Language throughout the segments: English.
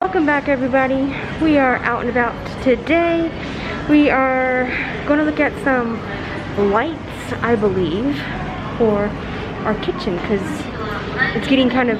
Welcome back, everybody. We are out and about today. We are going to look at some lights, I believe, for our kitchen because it's getting kind of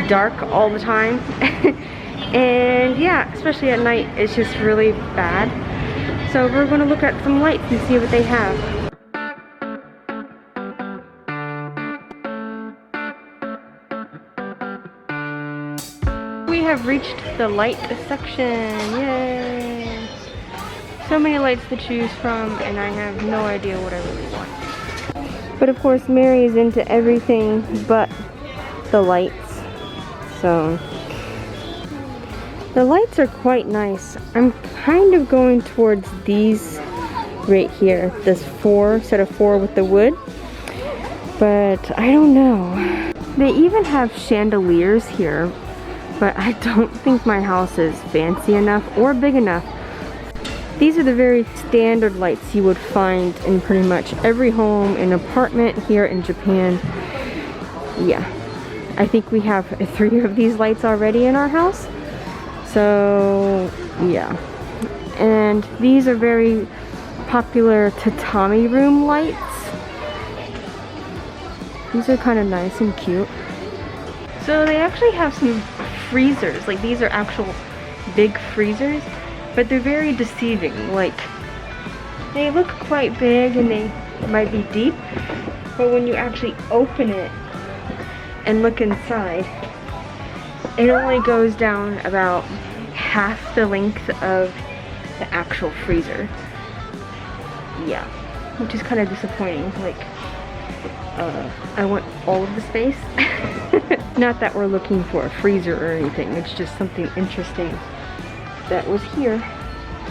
dark all the time. And yeah, especially at night, it's just really bad. So we're going to look at some lights and see what they have. We have reached the light section. Yay! So many lights to choose from, and I have no idea what I really want. But of course, Mary is into everything but the lights. So the lights are quite nice. I'm kind of going towards these right here. This set of four with the wood. But I don't know. They even have chandeliers here. But I don't think my house is fancy enough or big enough. These are the very standard lights you would find in pretty much every home and apartment here in Japan. Yeah, I think we have 3 of these lights already in our house. So yeah, and these are very popular tatami room lights. These are kind of nice and cute. So they actually have some freezers, like these are actual big freezers, but they're very deceiving. Like, they look quite big and they might be deep, but when you actually open it and look inside, it only goes down about half the length of the actual freezer. Yeah, which is kind of disappointing. Like, I want all of the space. Not that we're looking for a freezer or anything, it's just something interesting that was here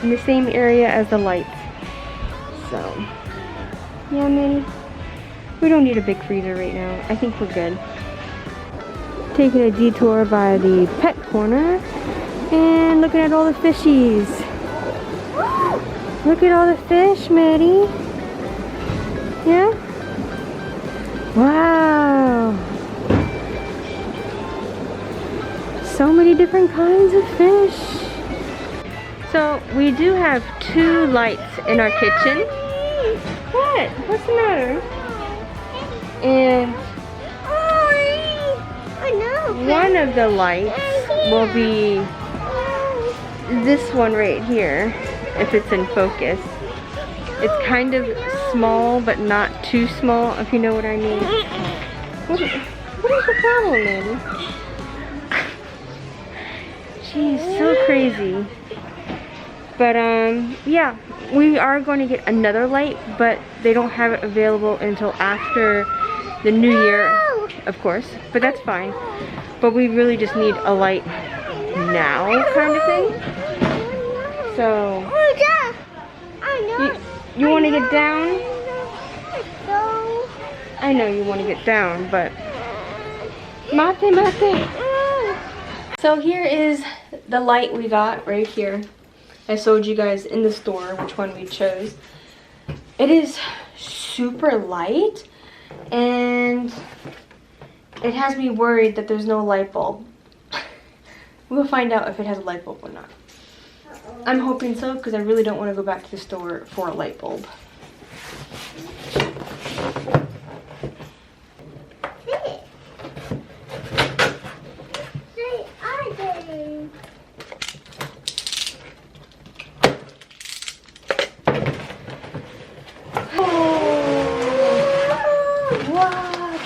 in the same area as the lights. So, yeah, Manny, we don't need a big freezer right now. I think we're good. Taking a detour by the pet corner and looking at all the fishies. Look at all the fish, Maddie. Yeah? Wow. So many different kinds of fish. So we do have 2 lights in our kitchen. What? What's the matter? And one of the lights will be this one right here, if it's in focus. It's kind of small, but not too small, if you know what I mean. What is the problem, Mandy? She's so crazy. But yeah, we are going to get another light, but they don't have it available until after the new year, of course, but that's fine. But we really just need a light now, kind of thing. So you want to get down? I know you want to get down, but mate. So here is the light we got right here. I showed you guys in the store which one we chose. It is super light and it has me worried that there's no light bulb. We'll find out if it has a light bulb or not. I'm hoping so because I really don't want to go back to the store for a light bulb.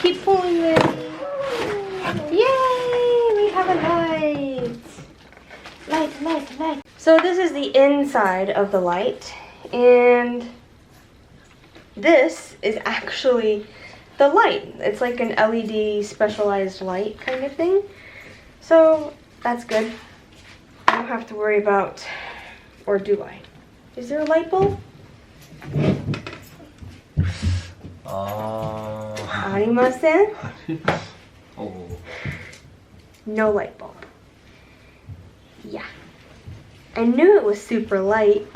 Keep pulling this. Yay! We have a light. Light. So this is the inside of the light, and this is actually the light. It's like an LED specialized light kind of thing. So that's good. I don't have to worry about, or do I? Is there a light bulb? Arimasen? Oh. No light bulb. Yeah. I knew it was super light.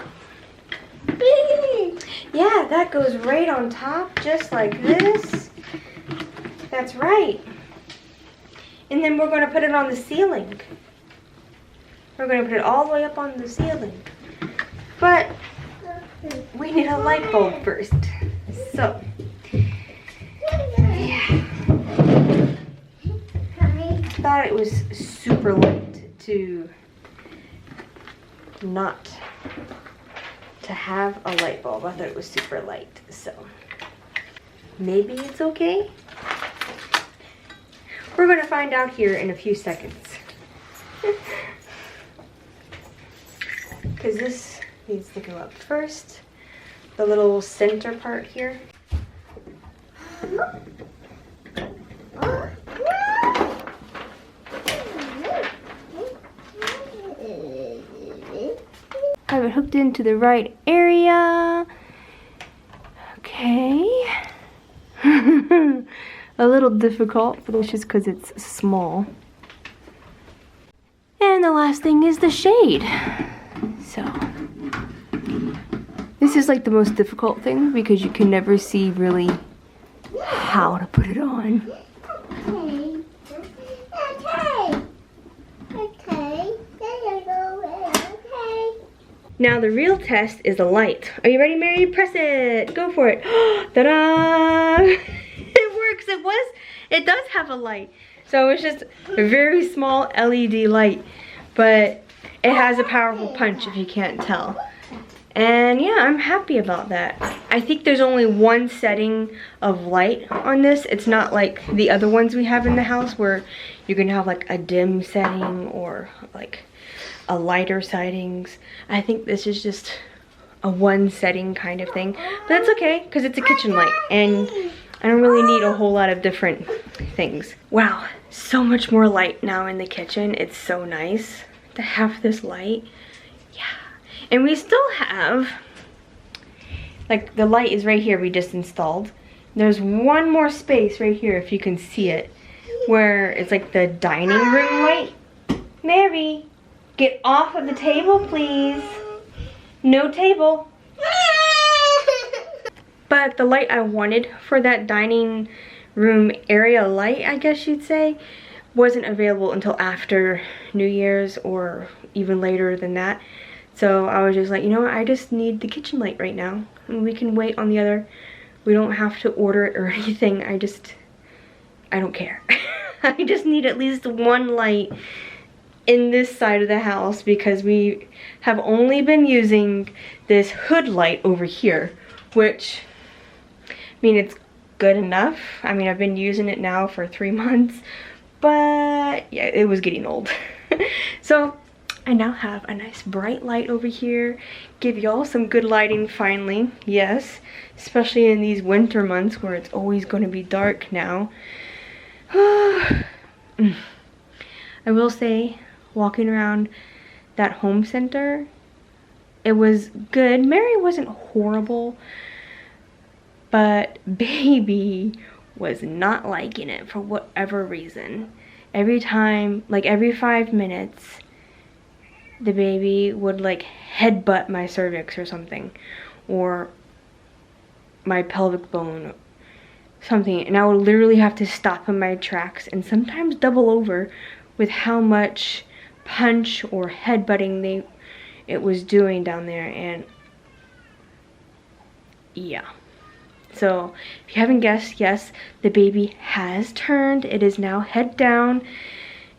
Yeah, that goes right on top, just like this. That's right. And then we're going to put it on the ceiling. We're gonna put it all the way up on the ceiling. But we need a light bulb first. So, yeah. I thought it was super light to not to have a light bulb. I thought it was super light, so maybe it's okay. We're gonna find out here in a few seconds. Because this needs to go up first. The little center part here. Have it hooked into the right area. Okay. A little difficult, but it's just because it's small. And the last thing is the shade. So, this is like the most difficult thing because you can never see really how to put it on. Now the real test is the light. Are you ready, Mary? Press it. Go for it. Ta-da! It works. It does have a light. So it's just a very small LED light, but it has a powerful punch if you can't tell. And yeah, I'm happy about that. I think there's only one setting of light on this. It's not like the other ones we have in the house where you can have like a dim setting or like a lighter settings. I think this is just a one setting kind of thing. But that's okay because it's a kitchen light and I don't really need a whole lot of different things. Wow, so much more light now in the kitchen. It's so nice to have this light. Yeah. And we still have, like the light is right here we just installed. There's one more space right here if you can see it, where it's like the dining room light. Mary, get off of the table, please. No table. But the light I wanted for that dining room area light, I guess you'd say, wasn't available until after New Year's or even later than that. So I was just like, you know what, I just need the kitchen light right now. And we can wait on the other. We don't have to order it or anything. I don't care. I just need at least one light in this side of the house because we have only been using this hood light over here, which, I mean, it's good enough. I mean, I've been using it now for 3 months, but yeah, it was getting old. So I now have a nice bright light over here. Give y'all some good lighting finally, yes, especially in these winter months where it's always going to be dark now. I will say, walking around that home center, it was good. Mary wasn't horrible, but baby was not liking it for whatever reason. Every time, like every 5 minutes, the baby would like headbutt my cervix or something, or my pelvic bone, something, and I would literally have to stop in my tracks and sometimes double over with how much punch or headbutting it was doing down there. And yeah, so if you haven't guessed, yes, the baby has turned. It is now head down,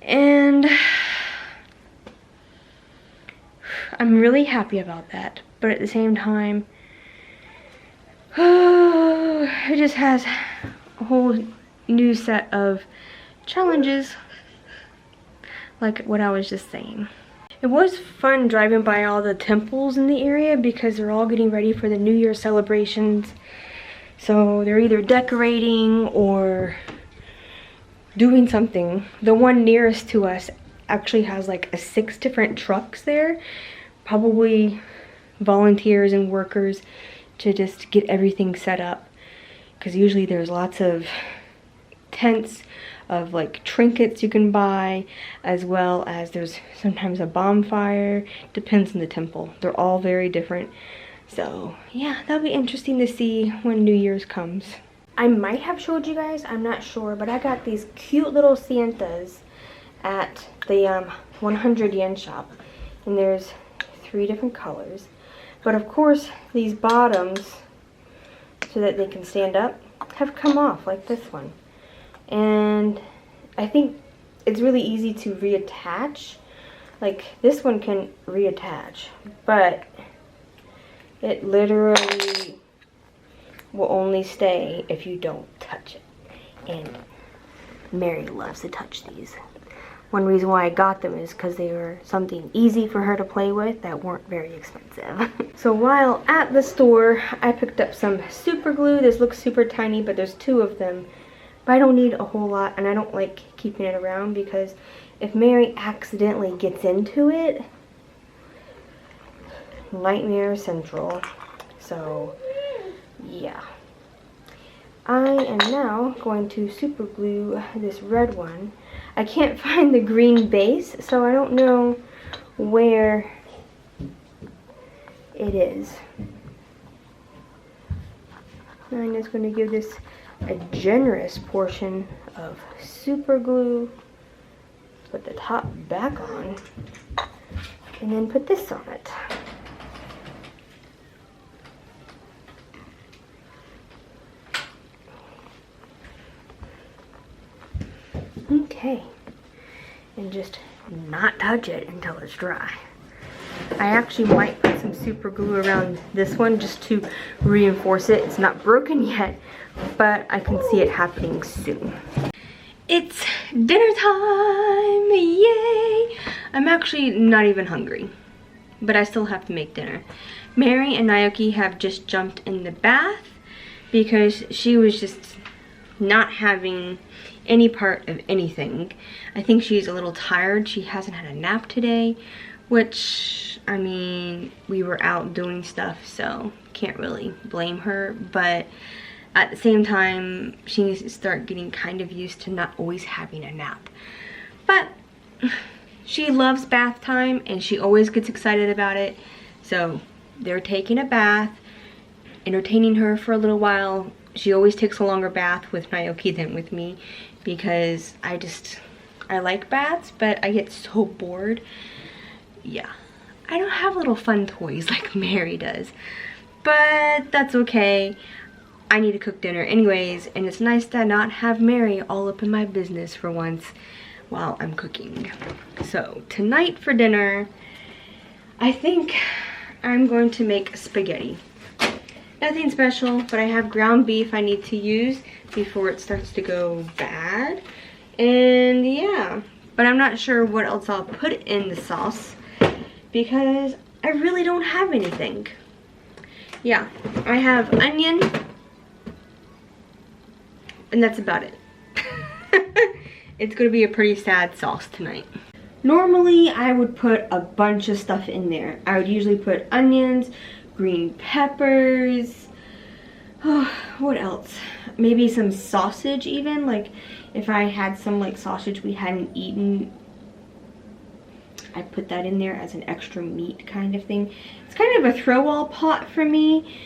and I'm really happy about that. But at the same time, it just has a whole new set of challenges, like what I was just saying. It was fun driving by all the temples in the area because they're all getting ready for the New Year celebrations. So they're either decorating or doing something. The one nearest to us actually has like 6 different trucks there, probably volunteers and workers to just get everything set up, because usually there's lots of tents of like trinkets you can buy, as well as there's sometimes a bonfire. Depends on the temple. They're all very different. So yeah, that'll be interesting to see when New Year's comes. I might have showed you guys, I'm not sure, but I got these cute little Santas at the 100 yen shop. And there's 3 different colors. But of course, these bottoms, so that they can stand up, have come off like this one. And I think it's really easy to reattach. Like this one can reattach, but it literally will only stay if you don't touch it. And Mary loves to touch these. One reason why I got them is because they were something easy for her to play with that weren't very expensive. So while at the store, I picked up some super glue. This looks super tiny, but there's 2 of them. But I don't need a whole lot, and I don't like keeping it around because if Mary accidentally gets into it, nightmare central. So yeah. I am now going to super glue this red one. I can't find the green base, so I don't know where it is. I'm just going to give this a generous portion of super glue. Put the top back on, and then put this on it. Okay, and just not touch it until it's dry. I actually might put some super glue around this one just to reinforce it. It's not broken yet, but I can see it happening soon. It's dinner time, yay! I'm actually not even hungry, but I still have to make dinner. Mary and Naoki have just jumped in the bath because she was just not having any part of anything. I think she's a little tired. She hasn't had a nap today, which, I mean, we were out doing stuff, so can't really blame her, but at the same time, she needs to start getting kind of used to not always having a nap. But she loves bath time and she always gets excited about it. So they're taking a bath, entertaining her for a little while. She always takes a longer bath with Naoki than with me because I like baths, but I get so bored. Yeah, I don't have little fun toys like Mary does, but that's okay. I need to cook dinner anyways, and it's nice to not have Mary all up in my business for once while I'm cooking. So tonight for dinner, I think I'm going to make spaghetti. Nothing special, but I have ground beef I need to use before it starts to go bad. And yeah, but I'm not sure what else I'll put in the sauce because I really don't have anything. Yeah, I have onion, and that's about it. It's gonna be a pretty sad sauce tonight. Normally, I would put a bunch of stuff in there. I would usually put onions, green peppers, what else? Maybe some sausage even, like if I had some like sausage we hadn't eaten, I'd put that in there as an extra meat kind of thing. It's kind of a throw-all pot for me,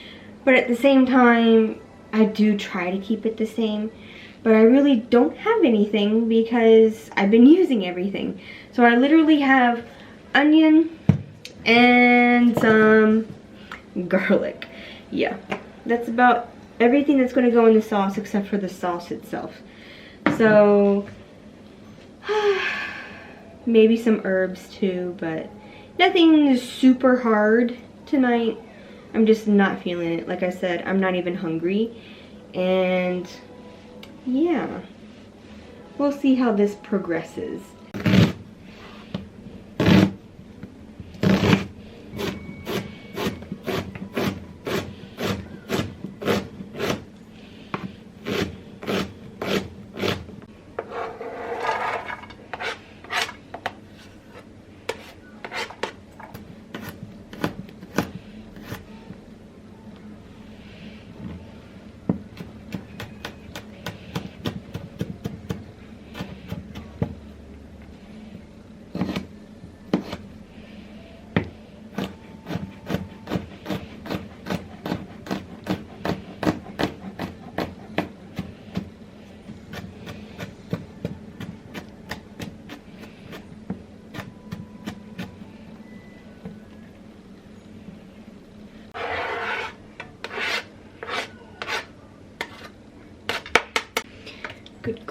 but at the same time, I do try to keep it the same. But I really don't have anything because I've been using everything. So I literally have onion and some garlic. Yeah, that's about everything that's going to go in the sauce except for the sauce itself. So maybe some herbs too, but nothing super hard tonight. I'm just not feeling it. Like I said, I'm not even hungry. And yeah, we'll see how this progresses.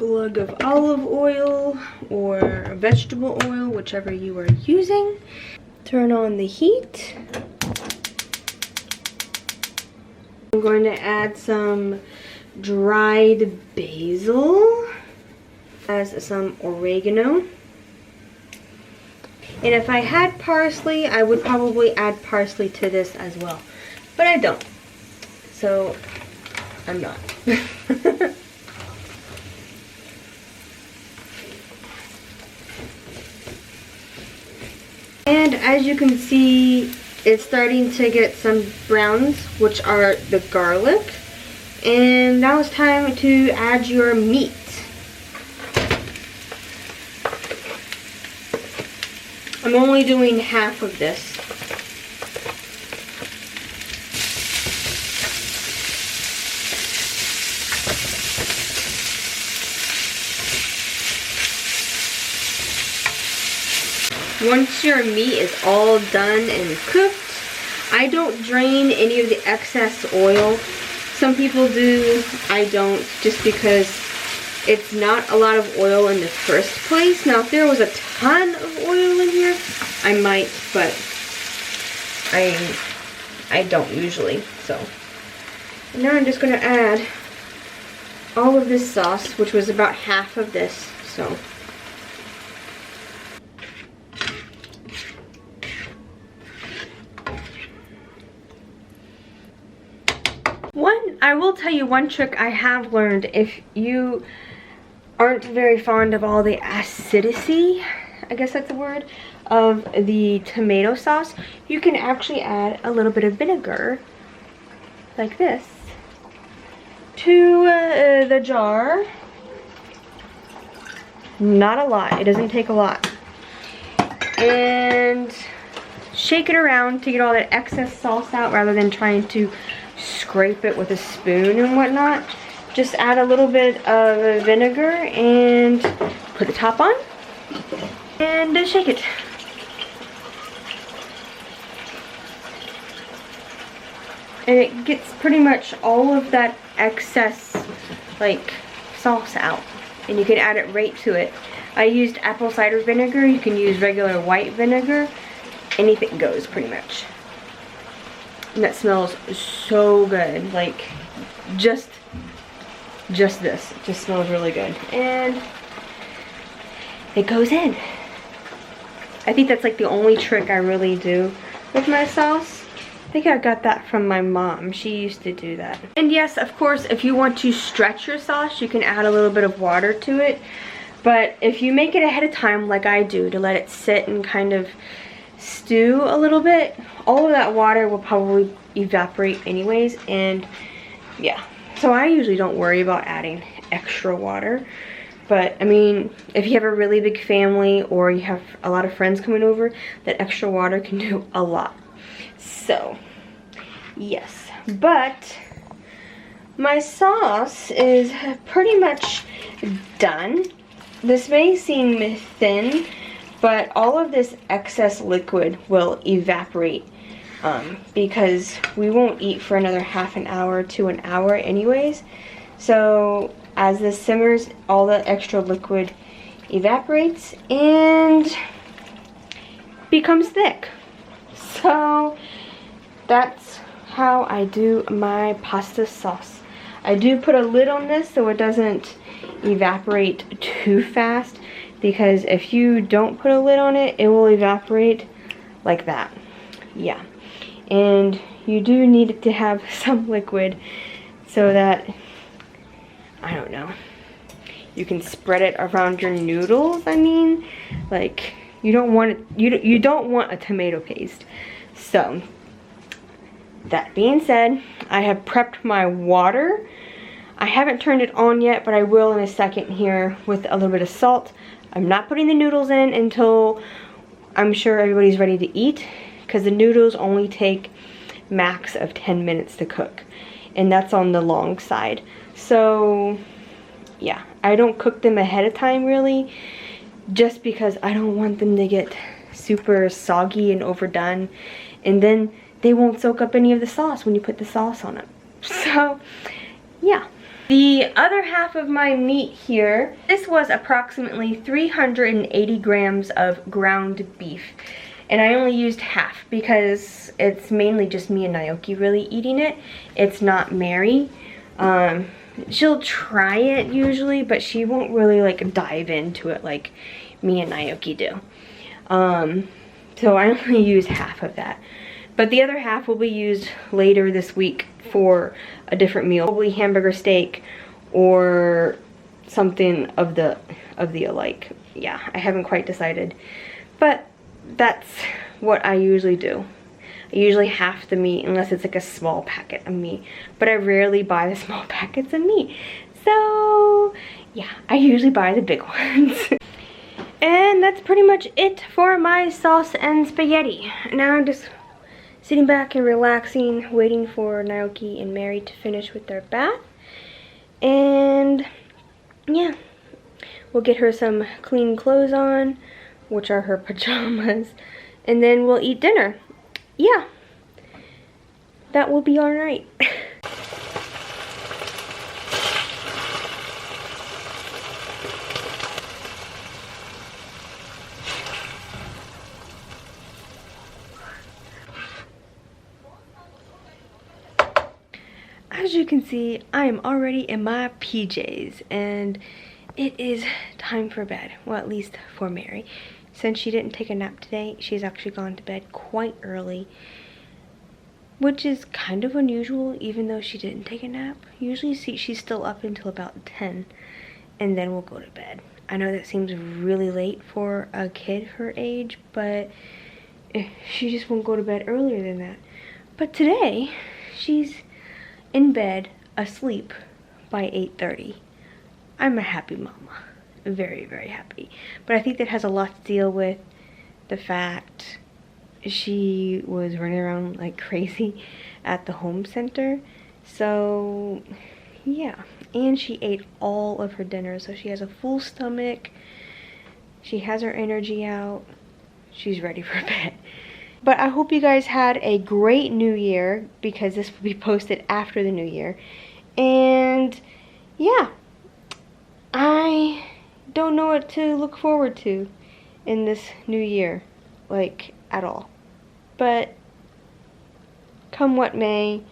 glug of olive oil or vegetable oil, whichever you are using. Turn on the heat. I'm going to add some dried basil, as some oregano. And if I had parsley, I would probably add parsley to this as well. But I don't. So, I'm not. And as you can see, it's starting to get some browns, which are the garlic. And now it's time to add your meat. I'm only doing half of this. Once your meat is all done and cooked, I don't drain any of the excess oil. Some people do, I don't, just because it's not a lot of oil in the first place. Now, if there was a ton of oil in here, I might, but I don't usually, so. And now I'm just gonna add all of this sauce, which was about half of this, so. I will tell you one trick I have learned. If you aren't very fond of all the acidity, I guess that's the word, of the tomato sauce, you can actually add a little bit of vinegar, like this, to the jar. Not a lot, it doesn't take a lot. And shake it around to get all that excess sauce out rather than trying to scrape it with a spoon and whatnot. Just add a little bit of vinegar and put the top on and shake it. And it gets pretty much all of that excess like sauce out, and you can add it right to it. I used apple cider vinegar. You can use regular white vinegar. Anything goes pretty much. And that smells so good. Like, just this. It just smells really good. And it goes in. I think that's like the only trick I really do with my sauce. I think I got that from my mom. She used to do that. And yes, of course, if you want to stretch your sauce, you can add a little bit of water to it. But if you make it ahead of time, like I do, to let it sit and kind of stew a little bit, all of that water will probably evaporate anyways. And yeah, so I usually don't worry about adding extra water. But I mean, if you have a really big family or you have a lot of friends coming over, that extra water can do a lot. So yes, but my sauce is pretty much done. This may seem thin, but all of this excess liquid will evaporate because we won't eat for another half an hour to an hour anyways. So as this simmers, all the extra liquid evaporates and becomes thick. So that's how I do my pasta sauce. I do put a lid on this so it doesn't evaporate too fast, because if you don't put a lid on it, it will evaporate like that. Yeah, and you do need it to have some liquid so that, I don't know, you can spread it around your noodles. I mean, like, you don't want it, you don't want a tomato paste. So that being said, I have prepped my water. I haven't turned it on yet, but I will in a second here with a little bit of salt. I'm not putting the noodles in until I'm sure everybody's ready to eat, because the noodles only take max of 10 minutes to cook, and that's on the long side. So yeah, I don't cook them ahead of time really, just because I don't want them to get super soggy and overdone, and then they won't soak up any of the sauce when you put the sauce on them. So yeah. The other half of my meat here, this was approximately 380 grams of ground beef. And I only used half because it's mainly just me and Naoki really eating it. It's not Mary. She'll try it usually, but she won't really like dive into it like me and Naoki do. So I only use half of that. But the other half will be used later this week for a different meal. Probably hamburger steak or something of the alike. Yeah, I haven't quite decided. But that's what I usually do. I usually half the meat unless it's like a small packet of meat. But I rarely buy the small packets of meat. So yeah, I usually buy the big ones. And that's pretty much it for my sauce and spaghetti. Now I'm just sitting back and relaxing, waiting for Naoki and Mary to finish with their bath. And yeah, we'll get her some clean clothes on, which are her pajamas, and then we'll eat dinner. Yeah, that will be our night. As you can see, I am already in my PJs and it is time for bed. Well, at least for Mary. Since she didn't take a nap today, she's actually gone to bed quite early, which is kind of unusual even though she didn't take a nap. Usually she's still up until about 10 and then we'll go to bed. I know that seems really late for a kid her age, but she just won't go to bed earlier than that. But today, she's in bed, asleep by 8:30. I'm a happy mama. Very, very happy. But I think that has a lot to deal with the fact she was running around like crazy at the home center. So, yeah. And she ate all of her dinner, so she has a full stomach. She has her energy out. She's ready for bed. But I hope you guys had a great New Year, because this will be posted after the New Year. And yeah, I don't know what to look forward to in this new year, like at all. But come what may,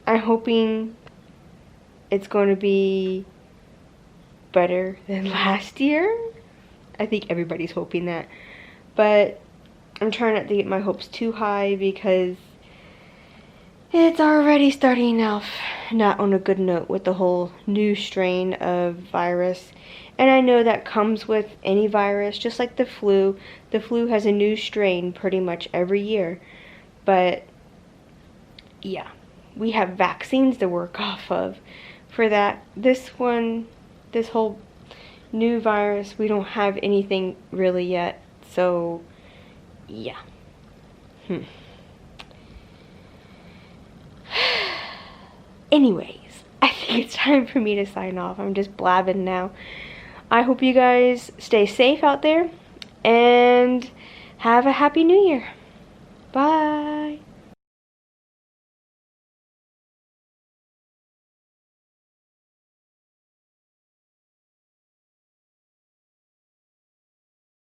I'm hoping it's going to be better than last year. I think everybody's hoping that. But I'm trying not to get my hopes too high because it's already starting off not on a good note with the whole new strain of virus. And I know that comes with any virus, just like the flu. The flu has a new strain pretty much every year. But yeah, we have vaccines to work off of for that. This whole new virus, we don't have anything really yet. So yeah. Anyways, I think it's time for me to sign off. I'm just blabbing now. I hope you guys stay safe out there and have a happy new year. Bye.